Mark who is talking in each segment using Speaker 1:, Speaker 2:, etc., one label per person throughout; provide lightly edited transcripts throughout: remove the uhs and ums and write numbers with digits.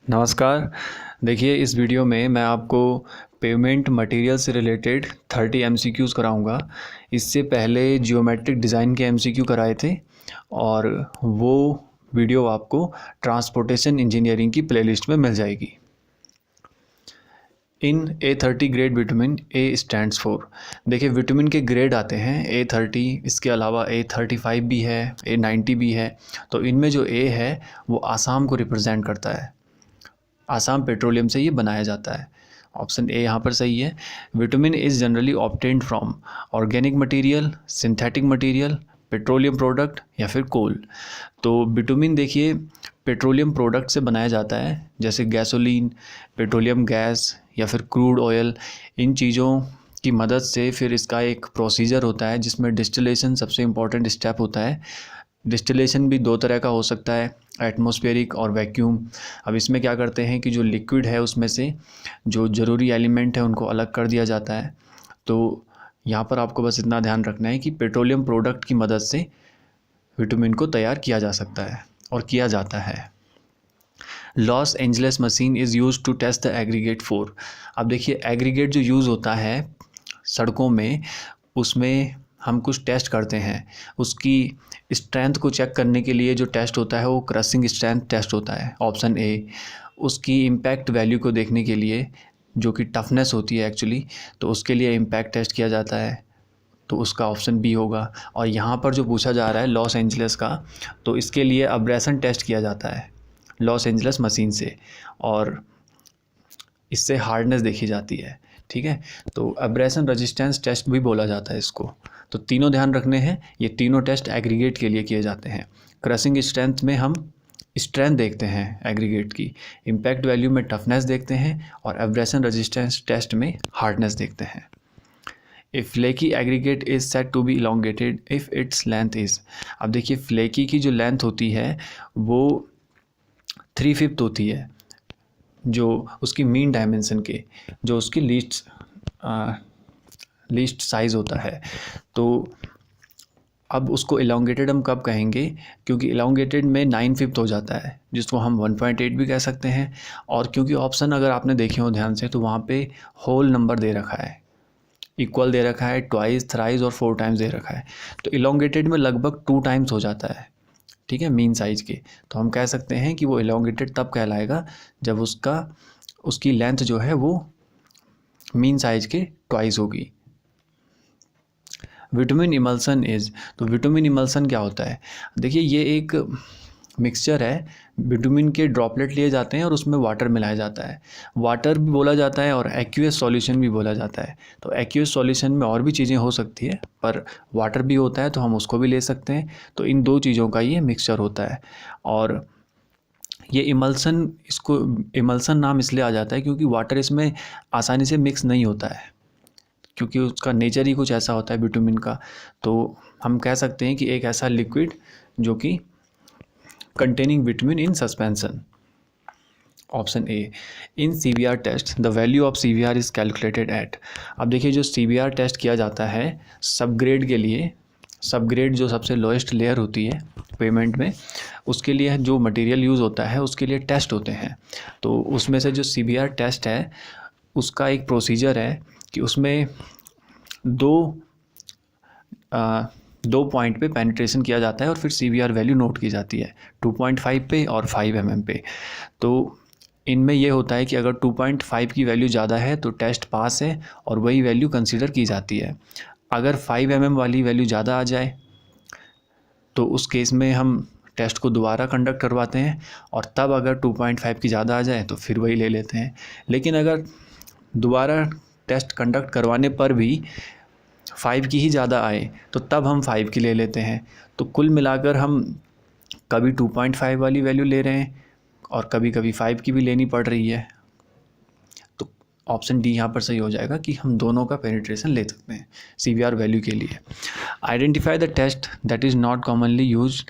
Speaker 1: नमस्कार। देखिए, इस वीडियो में मैं आपको पेमेंट मटेरियल से रिलेटेड 30 एमसीक्यूज़ कराऊंगा। इससे पहले जियोमेट्रिक डिज़ाइन के एमसीक्यू कराए थे और वो वीडियो आपको ट्रांसपोर्टेशन इंजीनियरिंग की प्लेलिस्ट में मिल जाएगी। इन A30 grade vitamin A stands for. देखिए, विटामिन के ग्रेड आते हैं A30, इसके अलावा A35 भी है, A90 भी है। तो इनमें जो A है वो आसाम को रिप्रेजेंट करता है। आसाम पेट्रोलियम से ये बनाया जाता है। ऑप्शन ए यहाँ पर सही है। Vitamin is generally obtained from organic material, synthetic material, petroleum product या फिर कोल। तो विटामिन देखिए पेट्रोलियम प्रोडक्ट से बनाया जाता है, जैसे गैसोलीन, पेट्रोलियम गैस या फिर क्रूड ऑयल। इन चीज़ों की मदद से फिर इसका एक प्रोसीजर होता है जिसमें डिस्टिलेशन सबसे इम्पॉर्टेंट स्टेप होता है। डिस्टिलेशन भी दो तरह का हो सकता है, एटमॉस्फेरिक और वैक्यूम। अब इसमें क्या करते हैं कि जो लिक्विड है उसमें से जो ज़रूरी एलिमेंट है उनको अलग कर दिया जाता है। तो यहाँ पर आपको बस इतना ध्यान रखना है कि पेट्रोलियम प्रोडक्ट की मदद से विटामिन को तैयार किया जा सकता है और किया जाता है। Los Angeles machine is use to test the aggregate for. अब देखिए, एग्रीगेट जो यूज़ होता है सड़कों में, उसमें हम कुछ टेस्ट करते हैं। उसकी स्ट्रेंथ को चेक करने के लिए जो टेस्ट होता है वो क्रशिंग स्ट्रेंथ टेस्ट होता है, ऑप्शन ए। उसकी इम्पैक्ट वैल्यू को देखने के लिए, जो कि टफनेस होती है एक्चुअली, तो उसके लिए इम्पैक्ट टेस्ट किया जाता है, तो उसका ऑप्शन बी होगा। और यहाँ पर जो पूछा जा रहा है लॉस एंजलिस का, तो इसके लिए अब्रेशन टेस्ट किया जाता है लॉस एंजलिस मशीन से, और इससे हार्डनेस देखी जाती है। ठीक है, तो अब्रेशन रेजिस्टेंस टेस्ट भी बोला जाता है इसको। तो तीनों ध्यान रखने हैं, ये तीनों टेस्ट एग्रीगेट के लिए किए जाते हैं। क्रशिंग स्ट्रेंथ में हम स्ट्रेंथ देखते हैं एग्रीगेट की, इम्पैक्ट वैल्यू में टफनेस देखते हैं, और अब्रेशन रेजिस्टेंस टेस्ट में हार्डनेस देखते हैं। If flaky aggregate is said to be elongated if its length is. अब देखिए, फ्लेकी की जो लेंथ होती है वो 3/5 होती है, जो उसकी मीन डायमेंशन के, जो उसकी लीस्ट साइज़ होता है। तो अब उसको इलोंगेटेड हम कब कहेंगे, क्योंकि इलोंगेटेड में 9/5 हो जाता है, जिसको हम 1.8 भी कह सकते हैं। और क्योंकि ऑप्शन अगर आपने देखे हो ध्यान से, तो वहाँ पे होल नंबर दे रखा है, इक्वल दे रखा है, ट्वाइस, थ्राइस और 4 टाइम्स दे रखा है। तो इलोंगेटेड में लगभग 2 टाइम्स हो जाता है, ठीक है, मीन साइज़ के। तो हम कह सकते हैं कि वो इलोंगेटेड तब कहलाएगा जब उसकी लेंथ जो है वो मीन साइज़ के ट्वाइस होगी। Vitamin emulsion is. तो विटामिन इमल्सन क्या होता है? देखिए, ये एक मिक्सचर है। विटामिन के ड्रॉपलेट लिए जाते हैं और उसमें वाटर मिलाया जाता है। वाटर भी बोला जाता है और एक्यूएस सॉल्यूशन भी बोला जाता है। तो एक्यूएस सॉल्यूशन में और भी चीज़ें हो सकती है, पर वाटर भी होता है तो हम उसको भी ले सकते हैं। तो इन दो चीज़ों का ये मिक्सचर होता है। और ये इमल्सन, इसको इमल्सन नाम इसलिए आ जाता है क्योंकि वाटर इसमें आसानी से मिक्स नहीं होता है, क्योंकि उसका नेचर ही कुछ ऐसा होता है विटामिन का। तो हम कह सकते हैं कि एक ऐसा लिक्विड जो कि containing vitamin in suspension. Option A. In CBR test the value of CBR is calculated at. अब देखिए, जो CBR टेस्ट किया जाता है सब ग्रेड के लिए, सब ग्रेड जो सबसे लोएस्ट लेयर होती है पेमेंट में, उसके लिए जो मटेरियल यूज़ होता है उसके लिए टेस्ट होते हैं। तो उसमें से जो CBR टेस्ट है उसका एक प्रोसीजर है कि उसमें दो पॉइंट पे पेनिट्रेशन किया जाता है और फिर CBR वैल्यू नोट की जाती है, 2.5 पे और 5 mm पे। तो इनमें यह होता है कि अगर 2.5 की वैल्यू ज़्यादा है तो टेस्ट पास है और वही वैल्यू कंसीडर की जाती है। अगर 5 mm वाली वैल्यू ज़्यादा आ जाए तो उस केस में हम टेस्ट को दोबारा कंडक्ट करवाते हैं, और तब अगर 2.5 की ज़्यादा आ जाए तो फिर वही ले लेते हैं। लेकिन अगर दोबारा टेस्ट कंडक्ट करवाने पर भी 5 की ही ज़्यादा आए तो तब हम 5 की ले लेते हैं। तो कुल मिलाकर हम कभी 2.5 वाली वैल्यू ले रहे हैं और कभी कभी 5 की भी लेनी पड़ रही है। तो ऑप्शन डी यहाँ पर सही हो जाएगा कि हम दोनों का पेनिट्रेशन ले सकते हैं CBR वैल्यू के लिए। Identify the test that is not commonly use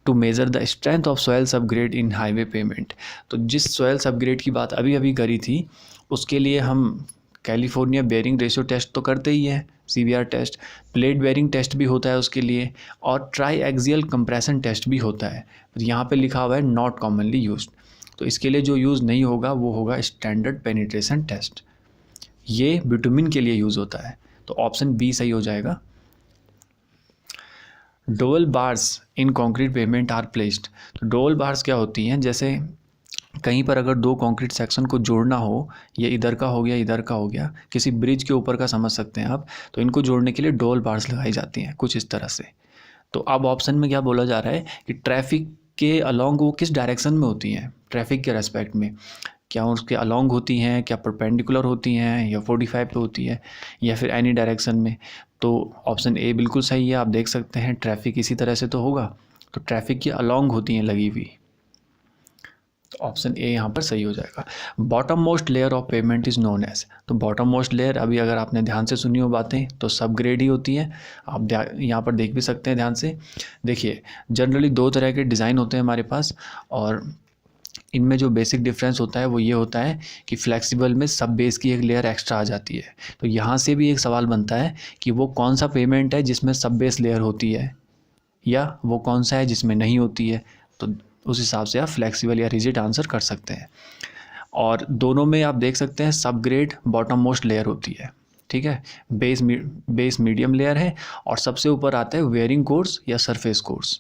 Speaker 1: to measure the strength of soil subgrade in highway pavement. तो जिस सॉयल सबग्रेड की बात अभी अभी करी थी, उसके लिए हम कैलिफोर्निया बेयरिंग रेशियो टेस्ट तो करते ही हैं, CBR test, plate bearing test भी होता है उसके लिए, और ट्राई एक्सियल कंप्रेशन टेस्ट भी होता है। यहाँ पे लिखा हुआ है नॉट कॉमनली यूज्ड। तो इसके लिए जो यूज़ नहीं होगा वो होगा स्टैंडर्ड पेनिट्रेशन टेस्ट, ये बिटुमिन के लिए यूज़ होता है। तो ऑप्शन बी सही हो जाएगा। Dowel bars in concrete pavement are placed. तो डोवल बार्स क्या होती हैं, जैसे कहीं पर अगर दो कंक्रीट सेक्शन को जोड़ना हो, ये इधर का हो गया, इधर का हो गया, किसी ब्रिज के ऊपर का समझ सकते हैं आप, तो इनको जोड़ने के लिए डोवल बार्स लगाई जाती हैं कुछ इस तरह से। तो अब ऑप्शन में क्या बोला जा रहा है कि ट्रैफिक के अलॉन्ग वो किस डायरेक्शन में होती हैं, ट्रैफिक के रेस्पेक्ट में, क्या उसके अलॉन्ग होती हैं, क्या परपेंडिकुलर होती हैं, या 45 पे होती है, या फिर एनी डायरेक्शन में। तो ऑप्शन ए बिल्कुल सही है। आप देख सकते हैं ट्रैफिक इसी तरह से तो होगा, तो ट्रैफिक के अलॉन्ग होती हैं लगी हुई, तो ऑप्शन ए यहाँ पर सही हो जाएगा। Bottom most layer of pavement is known as. तो बॉटम मोस्ट लेयर, अभी अगर आपने ध्यान से सुनी हो बातें, तो सब ग्रेड ही होती है। आप यहाँ पर देख भी सकते हैं ध्यान से। देखिए जनरली दो तरह के डिज़ाइन होते हैं हमारे पास, और इनमें जो बेसिक डिफरेंस होता है वो ये होता है कि फ्लेक्सिबल में सब बेस की एक लेयर एक्स्ट्रा आ जाती है। तो यहाँ से भी एक सवाल बनता है कि वो कौन सा पेमेंट है जिसमें सब बेस लेयर होती है, या वो कौन सा है जिसमें नहीं होती है। तो उस हिसाब से आप फ्लेक्सिबल या रिजिड आंसर कर सकते हैं। और दोनों में आप देख सकते हैं सब ग्रेड बॉटम मोस्ट लेयर होती है, ठीक है। बेस मीडियम लेयर है, और सबसे ऊपर आता है वेयरिंग कोर्स या सरफेस कोर्स,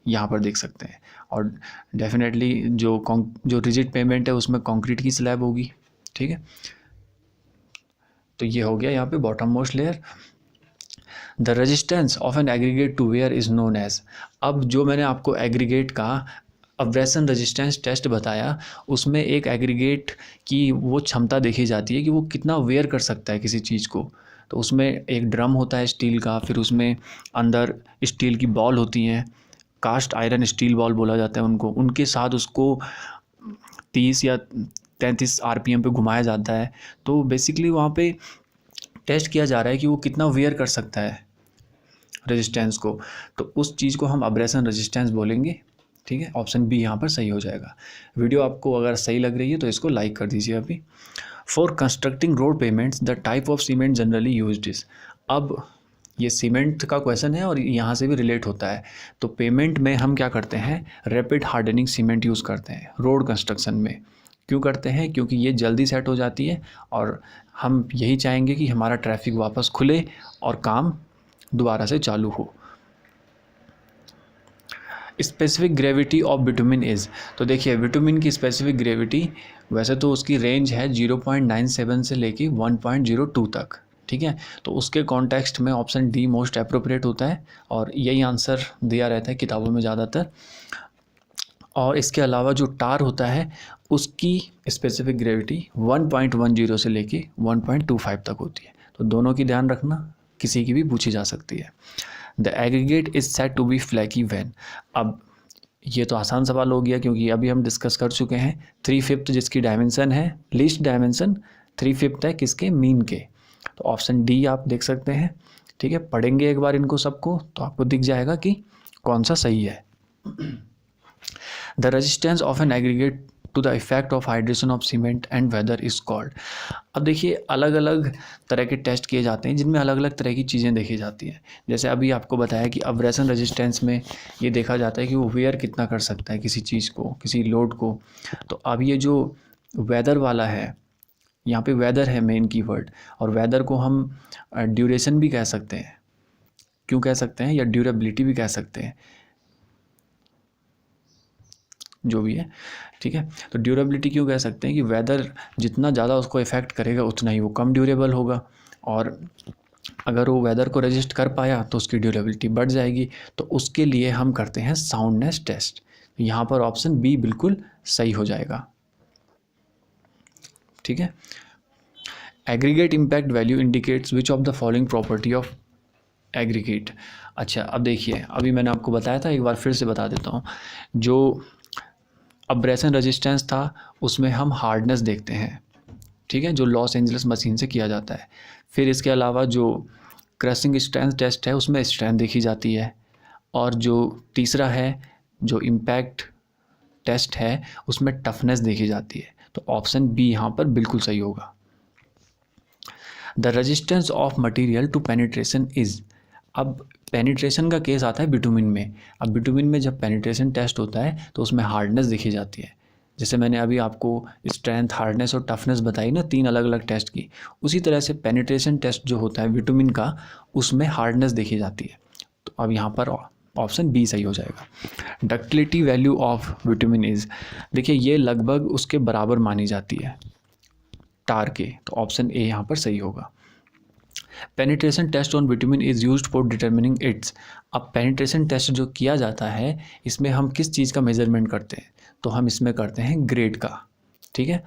Speaker 1: यहाँ पर देख सकते हैं। और डेफिनेटली जो रिजिड पेमेंट है उसमें कंक्रीट की स्लैब होगी, ठीक है। तो ये हो गया यहाँ पे bottom most layer. The resistance of an aggregate to wear is known as. अब जो मैंने आपको एग्रीगेट का अब्रेशन रेजिस्टेंस टेस्ट बताया, उसमें एक एग्रीगेट की वो क्षमता देखी जाती है कि वो कितना वेयर कर सकता है किसी चीज़ को। तो उसमें एक ड्रम होता है स्टील का, फिर उसमें अंदर स्टील की बॉल होती हैं, कास्ट आयरन स्टील बॉल बोला जाता है उनको, उनके साथ उसको 30 या 33 RPM पे घुमाया जाता है। तो बेसिकली वहाँ पे टेस्ट किया जा रहा है कि वो कितना वेयर कर सकता है रेजिस्टेंस को। तो उस चीज़ को हम अब्रेशन रेजिस्टेंस बोलेंगे, ठीक है। ऑप्शन बी यहाँ पर सही हो जाएगा। वीडियो आपको अगर सही लग रही है तो इसको लाइक कर दीजिए अभी। For constructing road payments the type of cement generally used is. अब ये सीमेंट का क्वेश्चन है और यहाँ से भी रिलेट होता है। तो पेमेंट में हम क्या करते हैं, रैपिड हार्डनिंग सीमेंट यूज़ करते हैं रोड कंस्ट्रक्शन में। क्यों करते हैं, क्योंकि ये जल्दी सेट हो जाती है, और हम यही चाहेंगे कि हमारा ट्रैफिक वापस खुले और काम दोबारा से चालू हो। Specific gravity of bitumen is. तो देखिए बिटुमिन की स्पेसिफिक ग्रेविटी, वैसे तो उसकी रेंज है 0.97 से लेके 1.02 तक, ठीक है। तो उसके कॉन्टेक्स्ट में ऑप्शन डी मोस्ट अप्रोप्रिएट होता है, और यही आंसर दिया रहता है किताबों में ज़्यादातर। और इसके अलावा जो टार होता है उसकी स्पेसिफिक ग्रेविटी 1.10 से लेके 1.25 तक होती है। तो दोनों की ध्यान रखना, किसी की भी पूछी जा सकती है। The aggregate is said to be flaky when. अब ये तो आसान सवाल हो गया, क्योंकि अभी हम डिस्कस कर चुके हैं 3/5 जिसकी डायमेंशन है, लीस्ट डायमेंशन 3/5 है किसके, मीन के। तो ऑप्शन डी आप देख सकते हैं, ठीक है। पढ़ेंगे एक बार इनको सबको तो आपको दिख जाएगा कि कौन सा सही है। The resistance of an aggregate to the effect of hydration of cement and weather is called. अब देखिए अलग अलग तरह के टेस्ट किए जाते हैं जिनमें अलग अलग तरह की चीज़ें देखी जाती हैं। जैसे अभी आपको बताया कि अब्रेशन रेजिस्टेंस में ये देखा जाता है कि वो वेयर कितना कर सकता है किसी चीज़ को, किसी लोड को। तो अब ये जो वेदर वाला है, यहाँ पे वेदर है मेन कीवर्ड, और वेदर को हम ड्यूरेशन भी कह सकते हैं, क्यों कह सकते हैं, या ड्यूरेबिलिटी भी कह सकते हैं, जो भी है, ठीक है। तो ड्यूरेबिलिटी क्यों कह सकते हैं कि वेदर जितना ज़्यादा उसको इफ़ेक्ट करेगा उतना ही वो कम ड्यूरेबल होगा, और अगर वो वेदर को रेजिस्ट कर पाया तो उसकी ड्यूरेबिलिटी बढ़ जाएगी। तो उसके लिए हम करते हैं साउंडनेस टेस्ट। यहाँ पर ऑप्शन बी बिल्कुल सही हो जाएगा, ठीक है। Aggregate impact value indicates which of the following property of aggregate. अच्छा अब देखिए, अभी मैंने आपको बताया था, एक बार फिर से बता देता हूँ। जो अब्रेशन रेजिस्टेंस था उसमें हम हार्डनेस देखते हैं, ठीक है, जो लॉस एंजल्स मशीन से किया जाता है। फिर इसके अलावा जो क्रशिंग स्ट्रेंथ टेस्ट है उसमें स्ट्रेंथ देखी जाती है, और जो तीसरा है जो इम्पैक्ट टेस्ट है उसमें टफनेस देखी जाती है। तो ऑप्शन बी यहाँ पर बिल्कुल सही होगा। The resistance of material to penetration is. अब पेनिट्रेशन का केस आता है बिटुमिन में। अब बिटुमिन में जब पेनिट्रेशन टेस्ट होता है तो उसमें हार्डनेस देखी जाती है, जैसे मैंने अभी आपको स्ट्रेंथ, हार्डनेस और टफनेस बताई ना, 3 अलग अलग टेस्ट की, उसी तरह से पेनिट्रेशन टेस्ट जो होता है विटामिन का, उसमें हार्डनेस देखी जाती है। तो अब यहाँ पर ऑप्शन बी सही हो जाएगा। Ductility value of bitumen is, देखिए ये लगभग उसके बराबर मानी जाती है टार के, तो ऑप्शन ए यहाँ पर सही होगा। Penetration test on bitumen is used for determining its, अब पेनिट्रेशन टेस्ट जो किया जाता है इसमें हम किस चीज़ का मेजरमेंट करते हैं, तो हम इसमें करते हैं ग्रेड का, ठीक है।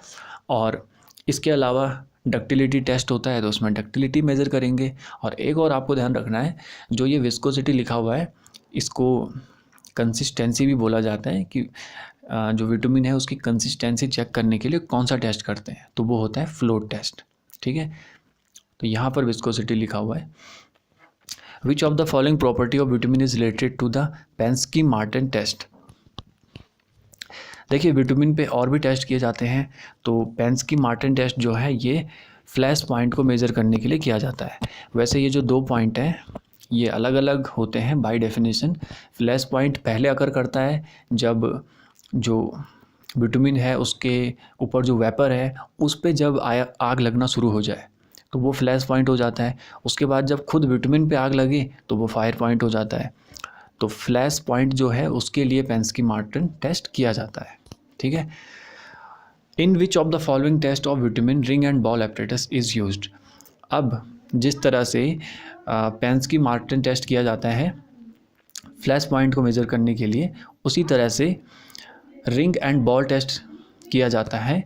Speaker 1: और इसके अलावा डक्टिलिटी टेस्ट होता है तो उसमें डक्टिलिटी मेज़र करेंगे। और एक और आपको ध्यान रखना है, जो ये विस्कोसिटी लिखा हुआ है इसको कंसिस्टेंसी भी बोला जाता है, कि जो विटामिन है उसकी कंसिस्टेंसी चेक करने के लिए कौन सा टेस्ट करते हैं, तो वो होता है फ्लोट टेस्ट, ठीक है। तो यहाँ पर विस्कोसिटी लिखा हुआ है। Which of the following property of bitumen is related to the Pensky Martens test, देखिए विटामिन पे और भी टेस्ट किए जाते हैं, तो पेंस्की मार्टिन टेस्ट जो है ये फ्लैश पॉइंट को मेज़र करने के लिए किया जाता है। वैसे ये जो 2 पॉइंट हैं ये अलग अलग होते हैं बाय डेफिनेशन। फ्लैश पॉइंट पहले अकर करता है जब जो विटामिन है उसके ऊपर जो वेपर है उस पे जब आग लगना शुरू हो जाए तो वो फ्लैश पॉइंट हो जाता है। उसके बाद जब खुद विटामिन पे आग लगे तो वो फायर पॉइंट हो जाता है। तो फ्लैश पॉइंट जो है उसके लिए पेंस्की मार्टिन टेस्ट किया जाता है, ठीक है। In which of the following test of vitamin ring and ball apparatus is used, अब जिस तरह से पेंस्की मार्टिन टेस्ट किया जाता है फ्लैश पॉइंट को मेज़र करने के लिए, उसी तरह से रिंग एंड बॉल टेस्ट किया जाता है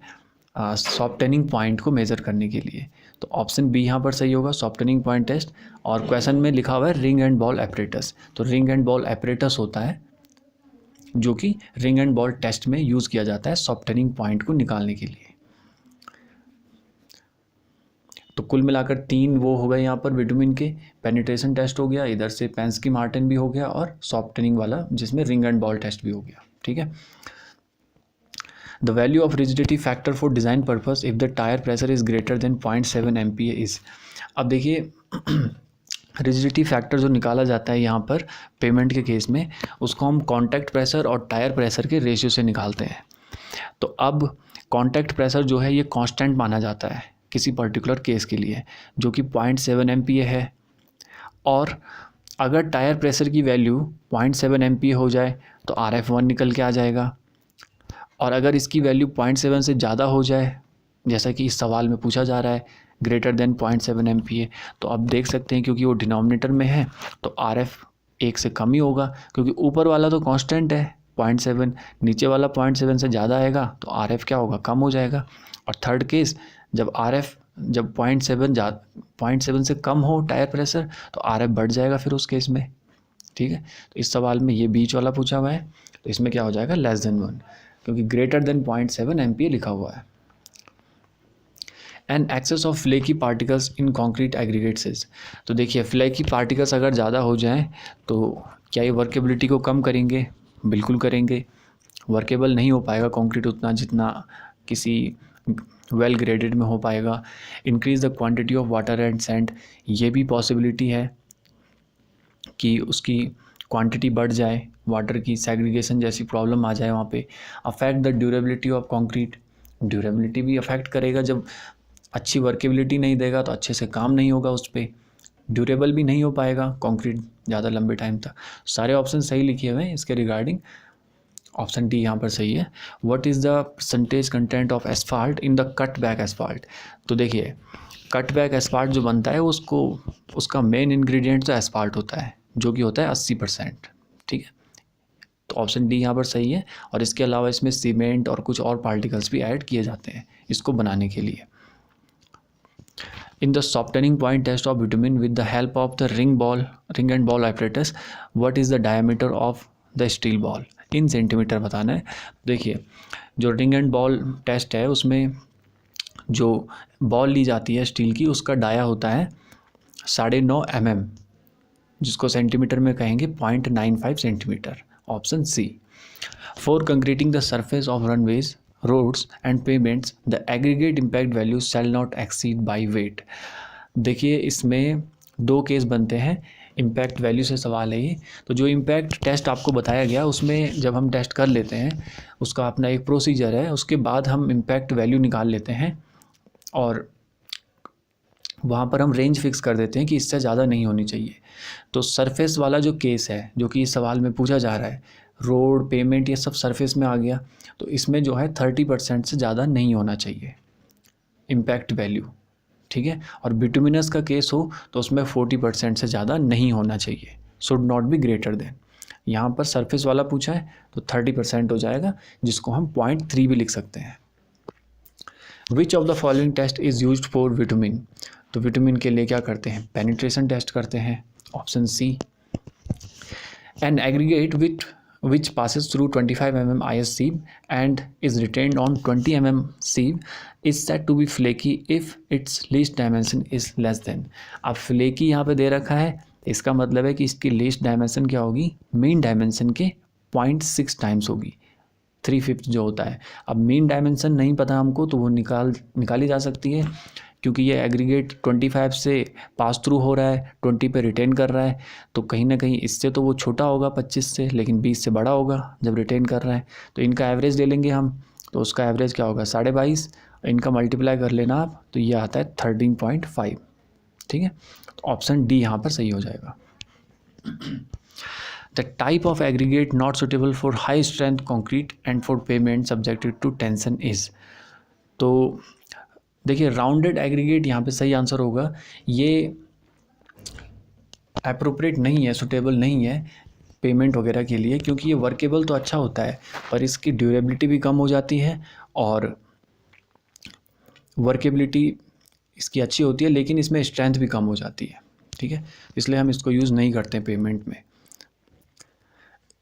Speaker 1: सॉफ्टनिंग पॉइंट को मेज़र करने के लिए। तो ऑप्शन बी यहाँ पर सही होगा, सॉफ्टनिंग पॉइंट टेस्ट। और क्वेश्चन में लिखा हुआ है रिंग एंड बॉल एपरेटस, तो रिंग एंड बॉल एपरेटस होता है जो कि रिंग एंड बॉल टेस्ट में यूज़ किया जाता है सॉफ्टनिंग पॉइंट को निकालने के लिए। तो कुल मिलाकर 3 वो हो गए यहाँ पर विटामिन के, पेनिट्रेशन टेस्ट हो गया, इधर से पेंस्की मार्टिन भी हो गया, और सॉफ्टनिंग वाला जिसमें रिंग एंड बॉल टेस्ट भी हो गया, ठीक है। The value of rigidity factor for design purpose if the tyre pressure is greater than 0.7 MPa is, अब देखिए रिजिडिटी फैक्टर जो निकाला जाता है यहाँ पर पेमेंट के केस में, उसको हम कॉन्टैक्ट प्रेशर और टायर प्रेशर के रेशियो से निकालते हैं। तो अब कॉन्टैक्ट प्रेशर जो है ये कांस्टेंट माना जाता है किसी पर्टिकुलर केस के लिए, जो कि 0.7 MPa है। और अगर टायर प्रेशर की वैल्यू 0.7 MPa हो जाए तो RF1 निकल के आ जाएगा, और अगर इसकी वैल्यू 0.7 से ज़्यादा हो जाए, जैसा कि इस सवाल में पूछा जा रहा है ग्रेटर देन 0.7 MPa, तो आप देख सकते हैं क्योंकि वो डिनोमिनेटर में है तो RF 1 से कम ही होगा, क्योंकि ऊपर वाला तो कांस्टेंट है 0.7, नीचे वाला 0.7 से ज़्यादा आएगा तो RF क्या होगा, कम हो जाएगा। और थर्ड केस जब 0.7 से कम हो टायर प्रेशर तो RF बढ़ जाएगा फिर उस केस में, ठीक है। तो इस सवाल में ये बीच वाला पूछा हुआ है, तो इसमें क्या हो जाएगा लेस देन 1, क्योंकि ग्रेटर देन 0.7 MPa लिखा हुआ है। And excess of flaky particles in concrete aggregates, तो देखिए फ्लेकी पार्टिकल्स अगर ज़्यादा हो जाएं तो क्या ये वर्केबिलिटी को कम करेंगे, बिल्कुल करेंगे। वर्केबल नहीं हो पाएगा कंक्रीट उतना जितना किसी वेल ग्रेडेड में हो पाएगा। Increase the quantity of water and sand, ये भी पॉसिबिलिटी है कि उसकी क्वांटिटी बढ़ जाए, वाटर की सेग्रीगेशन जैसी प्रॉब्लम आ जाए वहाँ पे। Affect the durability of concrete, durability भी अफेक्ट करेगा, जब अच्छी वर्केबिलिटी नहीं देगा तो अच्छे से काम नहीं होगा उस पर, ड्यूरेबल भी नहीं हो पाएगा कंक्रीट ज़्यादा लंबे टाइम तक। सारे ऑप्शन सही लिखे हुए हैं इसके रिगार्डिंग, ऑप्शन डी यहाँ पर सही है। What is the percentage content of asphalt in the cut back asphalt, तो देखिए कट बैक एसफाल्ट जो बनता है उसको उसका मेन इंग्रेडिएंट तो एसफाल्ट होता है जो कि होता है 80%, ठीक है। तो ऑप्शन डी यहाँ पर सही है। और इसके अलावा इसमें सीमेंट और कुछ और पार्टिकल्स भी ऐड किए जाते हैं इसको बनाने के लिए। In the softening point test of bitumen with the help of the ring and ball apparatus, what is the diameter of the steel ball, in centimetre बताना है। देखिए जो रिंग एंड बॉल टेस्ट है उसमें जो बॉल ली जाती है steel की उसका डाया होता है 9.5 mm, जिसको सेंटीमीटर में कहेंगे 0.95 centimetre, option C. For concreting the surface of runways roads and pavements the aggregate impact value shall not exceed by weight, देखिए इसमें 2 केस बनते हैं। इम्पैक्ट वैल्यू से सवाल है ये। तो जो इम्पैक्ट टेस्ट आपको बताया गया उसमें जब हम टेस्ट कर लेते हैं उसका अपना एक प्रोसीजर है, उसके बाद हम इम्पैक्ट वैल्यू निकाल लेते हैं और वहाँ पर हम रेंज फिक्स कर देते हैं कि इससे ज़्यादा नहीं होनी चाहिए। तो सरफेस वाला जो केस है जो कि इस सवाल में पूछा जा रहा है, रोड, पेमेंट, ये सब सरफेस में आ गया, तो इसमें जो है 30% से ज़्यादा नहीं होना चाहिए इम्पैक्ट वैल्यू, ठीक है। और बिटुमिनस का केस हो तो उसमें 40% से ज़्यादा नहीं होना चाहिए, should not be greater than. यहाँ पर सरफेस वाला पूछा है तो 30% हो जाएगा, जिसको हम 0.3 भी लिख सकते हैं। Which of the following test is used for bitumen. तो विटामिन के लिए क्या करते हैं, पेनिट्रेशन टेस्ट करते हैं, option C. An aggregate which passes through 25 mm IS sieve and is retained on 20 mm sieve is said to be flaky if its least dimension is less than। अब flaky यहाँ पे दे रखा है, इसका मतलब है कि इसकी least dimension क्या होगी, mean dimension के 0.6 टाइम्स होगी, 3/5 जो होता है। अब mean dimension नहीं पता हमको तो वो निकाली जा सकती है, क्योंकि ये एग्रीगेट 25 से पास थ्रू हो रहा है, 20 पे रिटेन कर रहा है, तो कहीं ना कहीं इससे तो वो छोटा होगा 25 से, लेकिन 20 से बड़ा होगा जब रिटेन कर रहा है। तो इनका एवरेज ले लेंगे हम, तो उसका एवरेज क्या होगा 22.5, इनका मल्टीप्लाई कर लेना आप, तो ये आता है 13.5, ठीक है। तो ऑप्शन डी यहाँ पर सही हो जाएगा। The type of aggregate not suitable for high strength concrete and for pavement subjected to tension is. तो देखिए राउंडेड एग्रीगेट यहाँ पे सही आंसर होगा, ये अप्रोप्रिएट नहीं है, सुटेबल नहीं है पेमेंट वगैरह के लिए, क्योंकि ये वर्केबल तो अच्छा होता है पर इसकी ड्यूरेबिलिटी भी कम हो जाती है, और वर्केबिलिटी इसकी अच्छी होती है लेकिन इसमें स्ट्रेंथ भी कम हो जाती है, ठीक है, इसलिए हम इसको यूज़ नहीं करते पेमेंट में।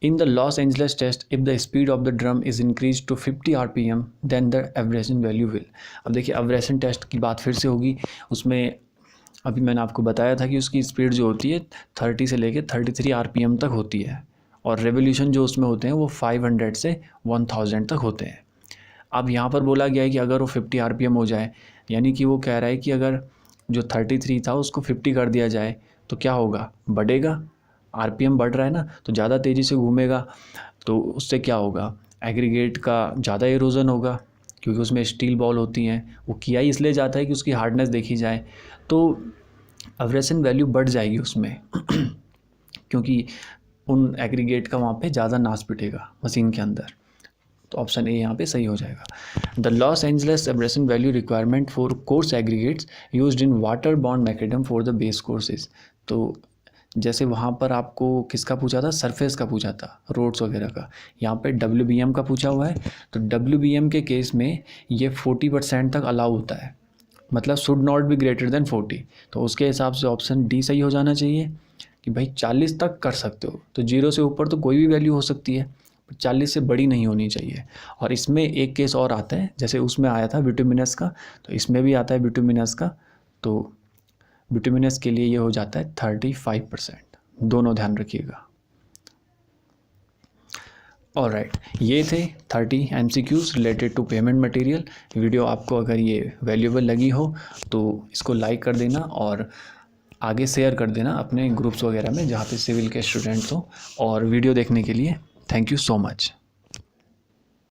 Speaker 1: In the Los Angeles test, if the speed of the drum is increased to 50 RPM, then the abrasion value will। अब देखिए abrasion टेस्ट की बात फिर से होगी, उसमें अभी मैंने आपको बताया था कि उसकी स्पीड जो होती है 30 से लेके 33 RPM तक होती है, और रेवोल्यूशन जो उसमें होते हैं वो 500 से 1000 तक होते हैं। अब यहाँ पर बोला गया है कि अगर वो 50 RPM हो जाए, यानी कि वो कह रहा है कि अगर जो 33 था उसको 50 कर दिया जाए तो क्या होगा, बढ़ेगा, आरपीएम बढ़ रहा है ना, तो ज़्यादा तेज़ी से घूमेगा, तो उससे क्या होगा, एग्रीगेट का ज़्यादा इरोजन होगा, क्योंकि उसमें स्टील बॉल होती हैं, वो किया ही इसलिए जाता है कि उसकी हार्डनेस देखी जाए, तो एब्रेशन वैल्यू बढ़ जाएगी उसमें क्योंकि उन एग्रीगेट का वहाँ पे ज़्यादा नाश पिटेगा मशीन के अंदर। तो ऑप्शन ए यहाँ पे सही हो जाएगा। The Los Angeles abrasion value requirement for coarse aggregates used in water bound macadam for the base courses. तो जैसे वहाँ पर आपको किसका पूछा था, सरफेस का पूछा था, रोड्स वगैरह का, यहाँ पे WBM का पूछा हुआ है, तो WBM के केस में ये 40% तक अलाउ होता है, मतलब should not be greater than 40। तो उसके हिसाब से ऑप्शन डी सही हो जाना चाहिए कि भाई 40 तक कर सकते हो, तो 0 से ऊपर तो कोई भी वैल्यू हो सकती है, 40 से बड़ी नहीं होनी चाहिए। और इसमें एक केस और आता है, जैसे उसमें आया था बिटुमिनस का, तो इसमें भी आता है बिटुमिनस का, तो बिटुमिनस के लिए ये हो जाता है 35%, दोनों ध्यान रखिएगा। ऑलराइट, ये थे 30 MCQs related to pavement material. Video आपको अगर ये वैल्यूएबल लगी हो तो इसको लाइक कर देना और आगे शेयर कर देना अपने ग्रुप्स वगैरह में जहाँ पे सिविल के स्टूडेंट्स हो। और वीडियो देखने के लिए थैंक यू सो मच।